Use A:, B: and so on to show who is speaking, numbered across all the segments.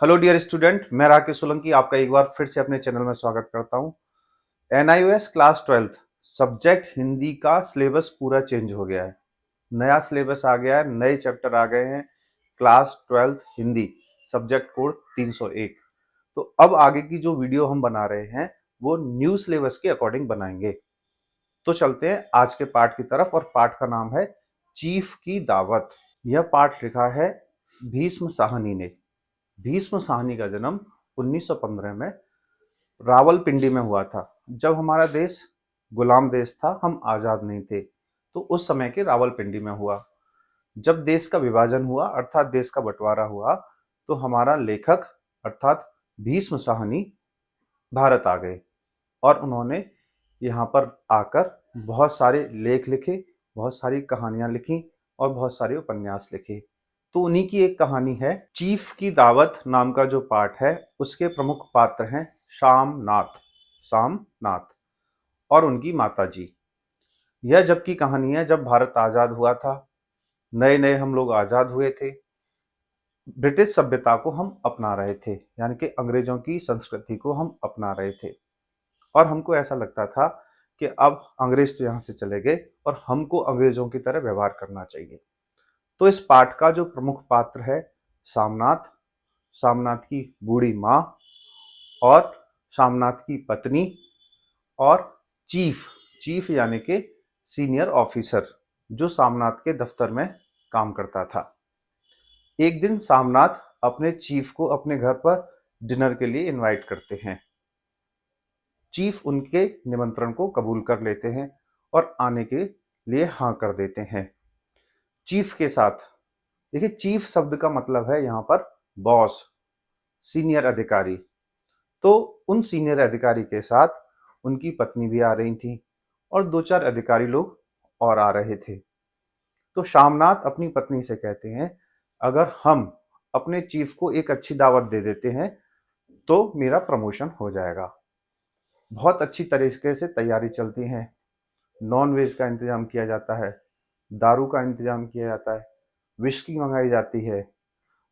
A: Hello dear student, मैं राकेश सोलंकी आपका एक बार फिर से अपने चैनल में स्वागत करता हूं। NIOS class 12th subject Hindi का सिलेबस पूरा चेंज हो गया है। नया सिलेबस आ गया है, नए चैप्टर आ गए हैं। Class 12th Hindi subject code 301। तो अब आगे की जो वीडियो हम बना रहे हैं वो न्यू सिलेबस के अकॉर्डिंग बनाएंगे। तो चलते हैं आज के पाठ की तरफ, और पाठ का नाम है चीफ की दावत। यह पाठ लिखा है भीष्म साहनी ने। भीष्म साहनी का जन्म 1915 में रावलपिंडी में हुआ था। जब हमारा देश गुलाम देश था, हम आज़ाद नहीं थे, तो उस समय के रावलपिंडी में हुआ। जब देश का विभाजन हुआ अर्थात देश का बंटवारा हुआ, तो हमारा लेखक अर्थात भीष्म साहनी भारत आ गए और उन्होंने यहाँ पर आकर बहुत सारे लेख लिखे, बहुत सारी कहानियां लिखी और बहुत सारे उपन्यास लिखे। तो उन्हीं की एक कहानी है चीफ की दावत नाम का जो पाठ है। उसके प्रमुख पात्र हैं शामनाथ और उनकी माता जी। यह जब की कहानी है जब भारत आजाद हुआ था। नए नए हम लोग आजाद हुए थे। ब्रिटिश सभ्यता को हम अपना रहे थे, यानी कि अंग्रेजों की संस्कृति को हम अपना रहे थे। और हमको ऐसा लगता था कि अब अंग्रेज तो यहाँ से चले गए और हमको अंग्रेजों की तरह व्यवहार करना चाहिए। तो इस पाठ का जो प्रमुख पात्र है शामनाथ, शामनाथ की बूढ़ी माँ और शामनाथ की पत्नी और चीफ, चीफ यानी कि सीनियर ऑफिसर जो शामनाथ के दफ्तर में काम करता था। एक दिन शामनाथ अपने चीफ को अपने घर पर डिनर के लिए इनवाइट करते हैं। चीफ उनके निमंत्रण को कबूल कर लेते हैं और आने के लिए हाँ कर देते हैं। चीफ के साथ, देखिए चीफ शब्द का मतलब है यहाँ पर बॉस, सीनियर अधिकारी। तो उन सीनियर अधिकारी के साथ उनकी पत्नी भी आ रही थी और दो चार अधिकारी लोग और आ रहे थे। तो शामनाथ अपनी पत्नी से कहते हैं, अगर हम अपने चीफ को एक अच्छी दावत दे देते हैं तो मेरा प्रमोशन हो जाएगा। बहुत अच्छी तरीके से तैयारी चलती है। नॉन वेज का इंतजाम किया जाता है, दारू का इंतजाम किया जाता है, विस्की मंगाई जाती है।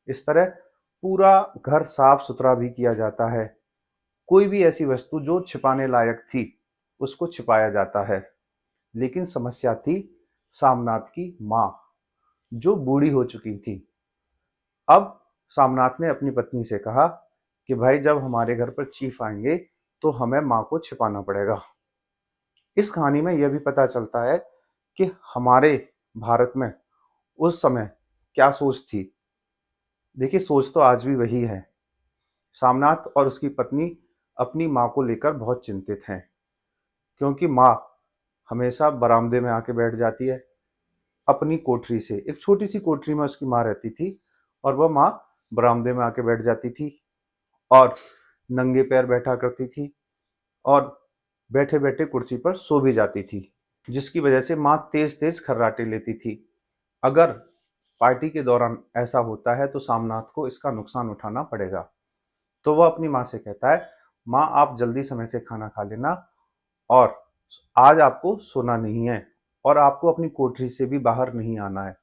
A: इस तरह पूरा घर साफ सुथरा भी किया जाता है। कोई भी ऐसी वस्तु जो छिपाने लायक थी उसको छिपाया जाता है। लेकिन समस्या थी सामनाथ की माँ, जो बूढ़ी हो चुकी थी। अब सामनाथ ने अपनी पत्नी से कहा कि भाई जब हमारे घर पर चीफ आएंगे तो हमें माँ को छिपाना पड़ेगा। इस कहानी में यह भी पता चलता है कि हमारे भारत में उस समय क्या सोच थी। देखिए सोच तो आज भी वही है। सामनाथ और उसकी पत्नी अपनी माँ को लेकर बहुत चिंतित हैं, क्योंकि माँ हमेशा बरामदे में आके बैठ जाती है अपनी कोठरी से। एक छोटी सी कोठरी में उसकी माँ रहती थी और वह माँ बरामदे में आके बैठ जाती थी और नंगे पैर बैठा करती थी और बैठे बैठे कुर्सी पर सो भी जाती थी, जिसकी वजह से माँ तेज तेज खर्राटे लेती थी। अगर पार्टी के दौरान ऐसा होता है तो सामनाथ को इसका नुकसान उठाना पड़ेगा। तो वह अपनी माँ से कहता है, माँ आप जल्दी समय से खाना खा लेना और आज आपको सोना नहीं है और आपको अपनी कोठरी से भी बाहर नहीं आना है।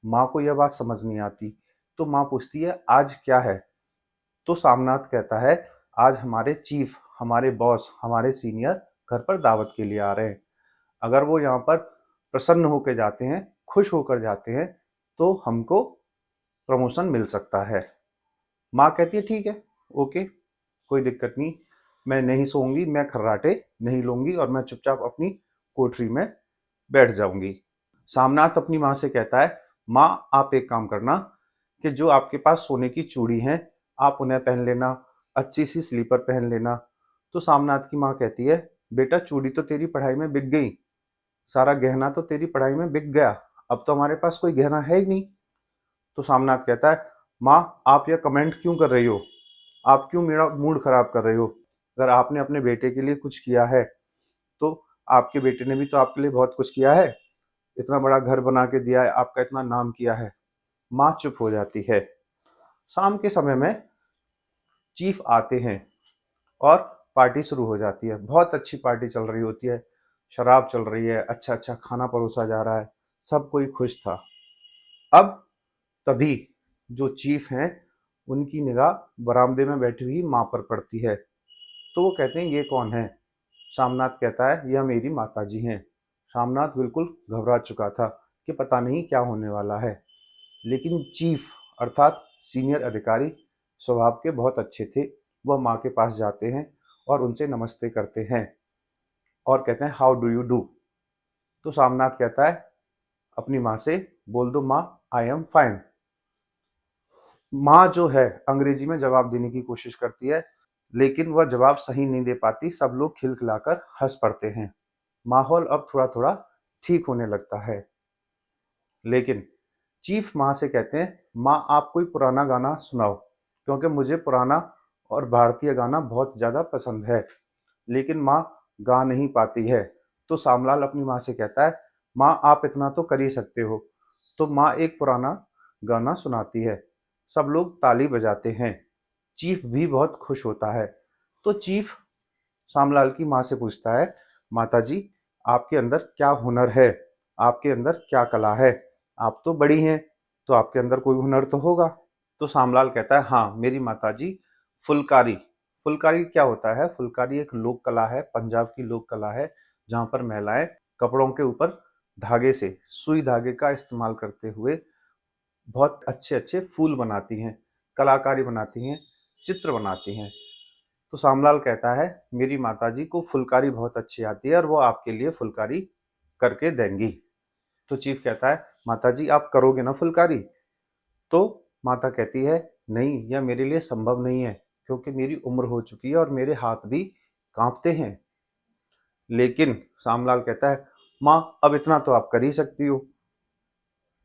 A: माँ को यह बात समझ नहीं आती, तो माँ पूछती है आज क्या है। तो सामनाथ कहता है, आज हमारे चीफ, हमारे बॉस, हमारे सीनियर घर पर दावत के लिए आ रहे हैं। अगर वो यहाँ पर प्रसन्न होकर जाते हैं, खुश होकर जाते हैं, तो हमको प्रमोशन मिल सकता है। माँ कहती है ठीक है, ओके, कोई दिक्कत नहीं, मैं नहीं सोऊंगी, मैं खर्राटे नहीं लूंगी और मैं चुपचाप अपनी कोठरी में बैठ जाऊंगी। सामनाथ अपनी माँ से कहता है, माँ आप एक काम करना कि जो आपके पास सोने की चूड़ी हैं आप उन्हें पहन लेना, अच्छी सी स्लीपर पहन लेना। तो सामनाथ की माँ कहती है, बेटा चूड़ी तो तेरी पढ़ाई में बिक गई, सारा गहना तो तेरी पढ़ाई में बिक गया, अब तो हमारे पास कोई गहना है ही नहीं। तो सामनाथ कहता है, माँ आप यह कमेंट क्यों कर रही हो, आप क्यों मेरा मूड खराब कर रही हो। अगर आपने अपने बेटे के लिए कुछ किया है तो आपके बेटे ने भी तो आपके लिए बहुत कुछ किया है, इतना बड़ा घर बना के दिया है, आपका इतना नाम किया है। माँ चुप हो जाती है। शाम के समय में चीफ आते हैं और पार्टी शुरू हो जाती है। बहुत अच्छी पार्टी चल रही होती है, शराब चल रही है, अच्छा अच्छा खाना परोसा जा रहा है, सब कोई खुश था। अब तभी जो चीफ हैं उनकी निगाह बरामदे में बैठी हुई माँ पर पड़ती है। तो वो कहते हैं, ये कौन है? शामनाथ कहता है, यह मेरी माताजी हैं। शामनाथ बिल्कुल घबरा चुका था कि पता नहीं क्या होने वाला है। लेकिन चीफ अर्थात सीनियर अधिकारी स्वभाव के बहुत अच्छे थे। वह माँ के पास जाते हैं और उनसे नमस्ते करते हैं और कहते हैं, हाउ डू यू डू? तो शामनाथ कहता है अपनी माँ से, बोल दो माँ, आई एम फाइन। माँ जो है अंग्रेजी में जवाब देने की कोशिश करती है, लेकिन वह जवाब सही नहीं दे पाती। सब लोग खिलखिलाकर हंस पड़ते हैं। माहौल अब थोड़ा थोड़ा ठीक होने लगता है। लेकिन चीफ माँ से कहते हैं, माँ आप कोई पुराना गाना सुनाओ, क्योंकि मुझे पुराना और भारतीय गाना बहुत ज़्यादा पसंद है। लेकिन माँ गा नहीं पाती है। तो सामलाल अपनी माँ से कहता है, माँ आप इतना तो कर ही सकते हो। तो माँ एक पुराना गाना सुनाती है। सब लोग ताली बजाते हैं। चीफ भी बहुत खुश होता है। तो चीफ सामलाल की माँ से पूछता है, माता जी आपके अंदर क्या हुनर है? आपके अंदर क्या कला है? आप तो बड़ी हैं, तो आपके अंदर कोई हुनर तो होगा। तो सामलाल कहता है, हाँ मेरी माता जी फुलकारी। फुलकारी क्या होता है? फुलकारी एक लोक कला है, पंजाब की लोक कला है, जहाँ पर महिलाएं कपड़ों के ऊपर धागे से, सुई धागे का इस्तेमाल करते हुए बहुत अच्छे अच्छे फूल बनाती हैं, कलाकारी बनाती हैं, चित्र बनाती हैं। तो सामलाल कहता है, मेरी माताजी को फुलकारी बहुत अच्छी आती है और वो आपके लिए फुलकारी करके देंगी। तो चीफ कहता है, माताजी आप करोगे ना फुलकारी? तो माता कहती है, नहीं यह मेरे लिए संभव नहीं है, क्योंकि मेरी उम्र हो चुकी है और मेरे हाथ भी कांपते हैं। लेकिन सामलाल कहता है, माँ अब इतना तो आप कर ही सकती हो।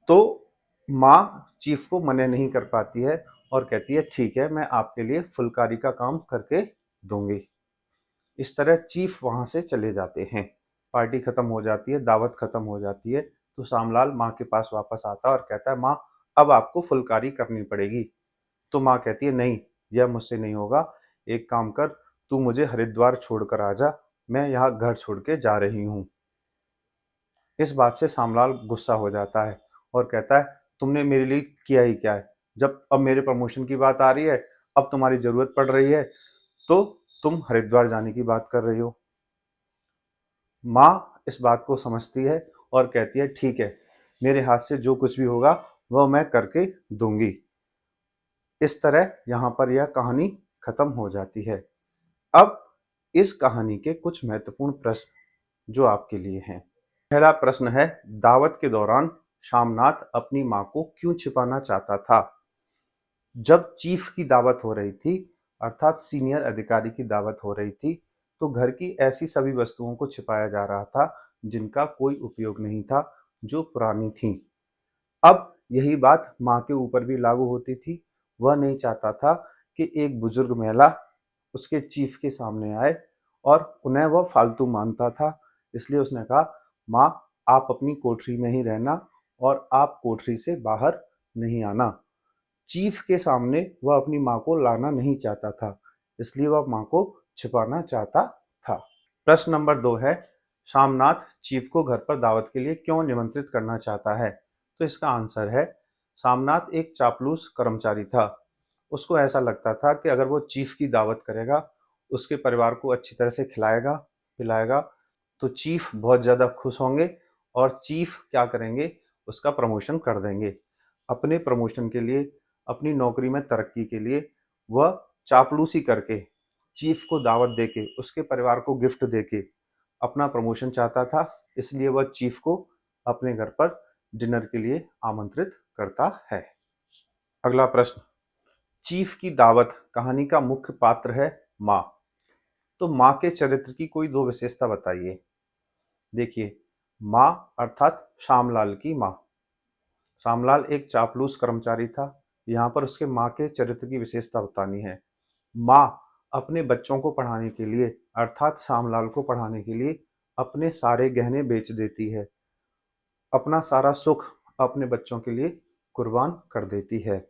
A: तो माँ चीफ को मना नहीं कर पाती है और कहती है, ठीक है मैं आपके लिए फुलकारी का काम करके दूंगी। इस तरह चीफ वहां से चले जाते हैं। पार्टी खत्म हो जाती है, दावत खत्म हो जाती है। तो सामलाल माँ के पास वापस आता है और कहता है, माँ अब आपको फुलकारी करनी पड़ेगी। तो माँ कहती है, नहीं यह मुझसे नहीं होगा। एक काम कर, तू मुझे हरिद्वार छोड़कर आ जा, मैं यहाँ घर छोड़ के जा रही हूँ। इस बात से सामलाल गुस्सा हो जाता है और कहता है, तुमने मेरे लिए किया ही क्या है? जब अब मेरे प्रमोशन की बात आ रही है, अब तुम्हारी जरूरत पड़ रही है, तो तुम हरिद्वार जाने की बात कर रही हो। माँ इस बात को समझती है और कहती है, ठीक है मेरे हाथ से जो कुछ भी होगा वह मैं करके दूंगी। इस तरह यहाँ पर यह कहानी खत्म हो जाती है। अब इस कहानी के कुछ महत्वपूर्ण प्रश्न जो आपके लिए हैं। पहला प्रश्न है, दावत के दौरान शामनाथ अपनी माँ को क्यों छिपाना चाहता था? जब चीफ की दावत हो रही थी, अर्थात सीनियर अधिकारी की दावत हो रही थी, तो घर की ऐसी सभी वस्तुओं को छिपाया जा रहा था जिनका कोई उपयोग नहीं था, जो पुरानी थीं। अब यही बात माँ के ऊपर भी लागू होती थी। वह नहीं चाहता था कि एक बुजुर्ग महिला उसके चीफ के सामने आए और उन्हें वह फालतू मानता था। इसलिए उसने कहा, माँ आप अपनी कोठरी में ही रहना और आप कोठरी से बाहर नहीं आना। चीफ के सामने वह अपनी माँ को लाना नहीं चाहता था, इसलिए वह माँ को छिपाना चाहता था। प्रश्न नंबर 2 है, शामनाथ चीफ को घर पर दावत के लिए क्यों निमंत्रित करना चाहता है? तो इसका आंसर है, शामनाथ एक चापलूस कर्मचारी था। उसको ऐसा लगता था कि अगर वो चीफ की दावत करेगा, उसके परिवार को अच्छी तरह से खिलाएगा पिलाएगा, तो चीफ बहुत ज़्यादा खुश होंगे और चीफ क्या करेंगे, उसका प्रमोशन कर देंगे। अपने प्रमोशन के लिए, अपनी नौकरी में तरक्की के लिए वह चापलूसी करके, चीफ को दावत देके, उसके परिवार को गिफ्ट देके अपना प्रमोशन चाहता था। इसलिए वह चीफ को अपने घर पर डिनर के लिए आमंत्रित करता है। अगला प्रश्न, चीफ की दावत कहानी का मुख्य पात्र है माँ। तो माँ के चरित्र की कोई दो विशेषता बताइए। देखिए, माँ अर्थात श्यामलाल की माँ। श्यामलाल एक चापलूस कर्मचारी था। यहाँ पर उसके माँ के चरित्र की विशेषता बतानी है। माँ अपने बच्चों को पढ़ाने के लिए, अर्थात श्यामलाल को पढ़ाने के लिए अपने सारे गहने बेच देती है, अपना सारा सुख अपने बच्चों के लिए कुर्बान कर देती है।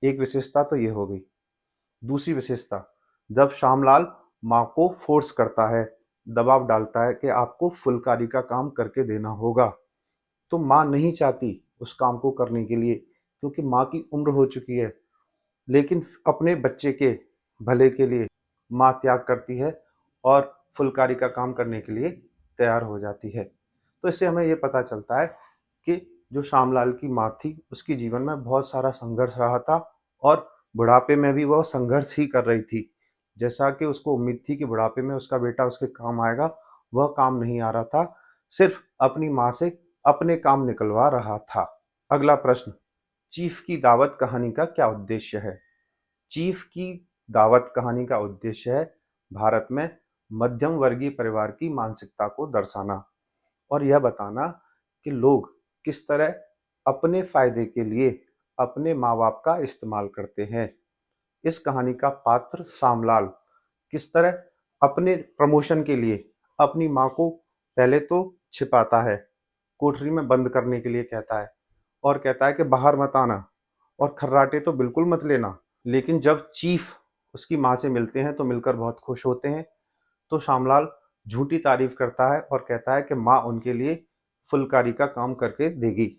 A: एक विशेषता तो ये हो गई। दूसरी विशेषता, जब श्यामलाल माँ को फोर्स करता है, दबाव डालता है कि आपको फुलकारी का काम करके देना होगा, तो माँ नहीं चाहती उस काम को करने के लिए, क्योंकि माँ की उम्र हो चुकी है। लेकिन अपने बच्चे के भले के लिए माँ त्याग करती है और फुलकारी का काम करने के लिए तैयार हो जाती है। तो इससे हमें ये पता चलता है कि जो श्यामलाल की माँ थी, उसके जीवन में बहुत सारा संघर्ष रहा था और बुढ़ापे में भी वह संघर्ष ही कर रही थी। जैसा कि उसको उम्मीद थी कि बुढ़ापे में उसका बेटा उसके काम आएगा, वह काम नहीं आ रहा था, सिर्फ अपनी माँ से अपने काम निकलवा रहा था। अगला प्रश्न, चीफ की दावत कहानी का क्या उद्देश्य है? चीफ की दावत कहानी का उद्देश्य है भारत में मध्यम वर्गीय परिवार की मानसिकता को दर्शाना और यह बताना कि लोग किस तरह अपने फायदे के लिए अपने माँ बाप का इस्तेमाल करते हैं। इस कहानी का पात्र श्यामलाल किस तरह अपने प्रमोशन के लिए अपनी माँ को पहले तो छिपाता है, कोठरी में बंद करने के लिए कहता है और कहता है कि बाहर मत आना और खर्राटे तो बिल्कुल मत लेना। लेकिन जब चीफ उसकी माँ से मिलते हैं तो मिलकर बहुत खुश होते हैं। तो श्यामलाल झूठी तारीफ करता है और कहता है कि माँ उनके लिए फुलकारी का काम करके देगी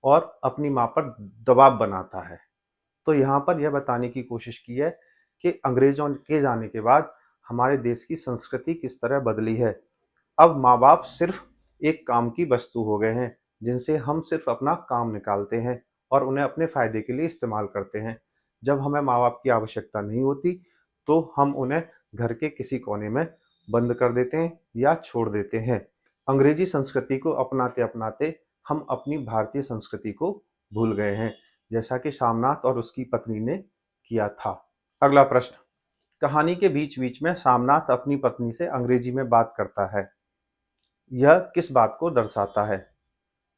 A: और अपनी माँ पर दबाव बनाता है। तो यहाँ पर यह बताने की कोशिश की है कि अंग्रेजों के जाने के बाद हमारे देश की संस्कृति किस तरह बदली है। अब माँ बाप सिर्फ एक काम की वस्तु हो गए हैं जिनसे हम सिर्फ अपना काम निकालते हैं और उन्हें अपने फायदे के लिए इस्तेमाल करते हैं। जब हमें माँ बाप की आवश्यकता नहीं होती तो हम उन्हें घर के किसी कोने में बंद कर देते हैं या छोड़ देते हैं। अंग्रेजी संस्कृति को अपनाते अपनाते हम अपनी भारतीय संस्कृति को भूल गए हैं, जैसा कि शामनाथ और उसकी पत्नी ने किया था। अगला प्रश्न, कहानी के बीच बीच में शामनाथ अपनी पत्नी से अंग्रेजी में बात करता है, यह किस बात को दर्शाता है?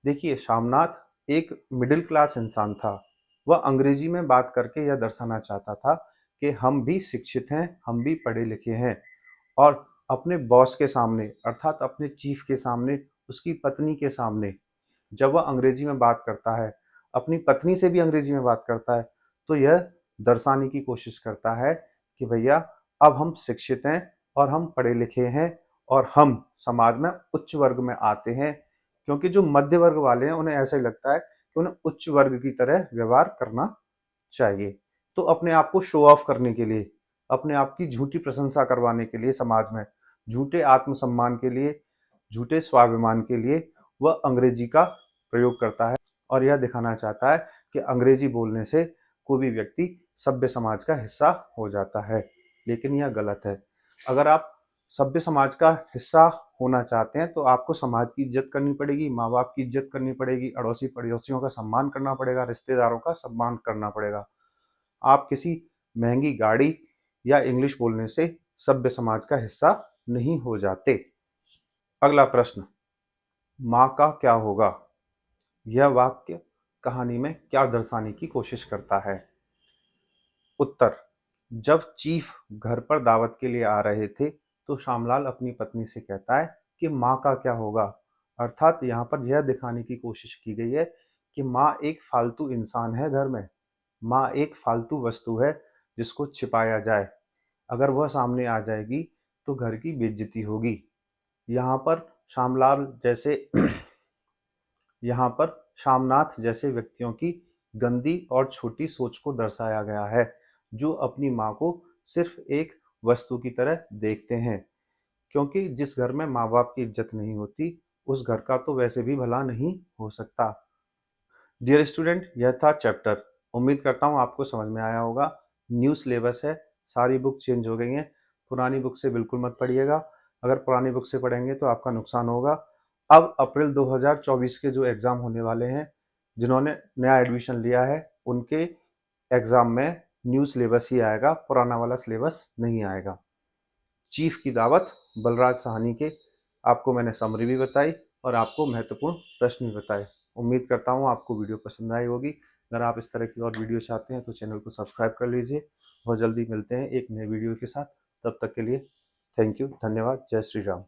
A: देखिए, शामनाथ एक मिडिल क्लास इंसान था। वह अंग्रेजी में बात करके यह दर्शाना चाहता था कि हम भी शिक्षित हैं, हम भी पढ़े लिखे हैं और अपने बॉस के सामने अर्थात अपने चीफ के सामने, उसकी पत्नी के सामने जब वह अंग्रेजी में बात करता है, अपनी पत्नी से भी अंग्रेजी में बात करता है, तो यह दर्शाने की कोशिश करता है कि भैया अब हम शिक्षित हैं और हम पढ़े लिखे हैं और हम समाज में उच्च वर्ग में आते हैं। क्योंकि जो मध्य वर्ग वाले हैं उन्हें ऐसा ही लगता है कि उन्हें उच्च वर्ग की तरह व्यवहार करना चाहिए। तो अपने आप को शो ऑफ करने के लिए, अपने आप की झूठी प्रशंसा करवाने के लिए समाज में, झूठे आत्मसम्मान के लिए, झूठे स्वाभिमान के लिए वह अंग्रेजी का प्रयोग करता है और यह दिखाना चाहता है कि अंग्रेजी बोलने से कोई भी व्यक्ति सभ्य समाज का हिस्सा हो जाता है। लेकिन यह गलत है। अगर आप सभ्य समाज का हिस्सा होना चाहते हैं तो आपको समाज की इज्जत करनी पड़ेगी, माँ बाप की इज्जत करनी पड़ेगी, अड़ोसी पड़ोसियों का सम्मान करना पड़ेगा, रिश्तेदारों का सम्मान करना पड़ेगा। आप किसी महंगी गाड़ी या इंग्लिश बोलने से सभ्य समाज का हिस्सा नहीं हो जाते। अगला प्रश्न, माँ का क्या होगा? यह वाक्य कहानी में क्या दर्शाने की कोशिश करता है? उत्तर, जब चीफ घर पर दावत के लिए आ रहे थे तो श्यामलाल अपनी पत्नी से कहता है कि माँ का क्या होगा। अर्थात यहाँ पर यह दिखाने की कोशिश की गई है कि माँ एक फालतू इंसान है घर में, माँ एक फालतू वस्तु है जिसको छिपाया जाए। अगर वह सामने आ जाएगी तो घर की बेइज्जती होगी। यहाँ पर श्यामलाल जैसे यहाँ पर शामनाथ जैसे व्यक्तियों की गंदी और छोटी सोच को दर्शाया गया है, जो अपनी माँ को सिर्फ एक वस्तु की तरह देखते हैं। क्योंकि जिस घर में माँ बाप की इज्जत नहीं होती, उस घर का तो वैसे भी भला नहीं हो सकता। डियर स्टूडेंट, यह था चैप्टर। उम्मीद करता हूँ आपको समझ में आया होगा। न्यू सिलेबस है, सारी बुक चेंज हो गई हैं। पुरानी बुक से बिल्कुल मत पढ़िएगा। अगर पुरानी बुक से पढ़ेंगे तो आपका नुकसान होगा। अब अप्रैल 2024 के जो एग्ज़ाम होने वाले हैं, जिन्होंने नया एडमिशन लिया है, उनके एग्ज़ाम में न्यू सिलेबस ही आएगा, पुराना वाला सिलेबस नहीं आएगा। चीफ की दावत बलराज साहनी के आपको मैंने समरी भी बताई और आपको महत्वपूर्ण प्रश्न भी बताए। उम्मीद करता हूँ आपको वीडियो पसंद आई होगी। अगर आप इस तरह की और वीडियो चाहते हैं तो चैनल को सब्सक्राइब कर लीजिए। बहुत जल्दी मिलते हैं एक नए वीडियो के साथ। तब तक के लिए थैंक यू, धन्यवाद, जय श्री राम।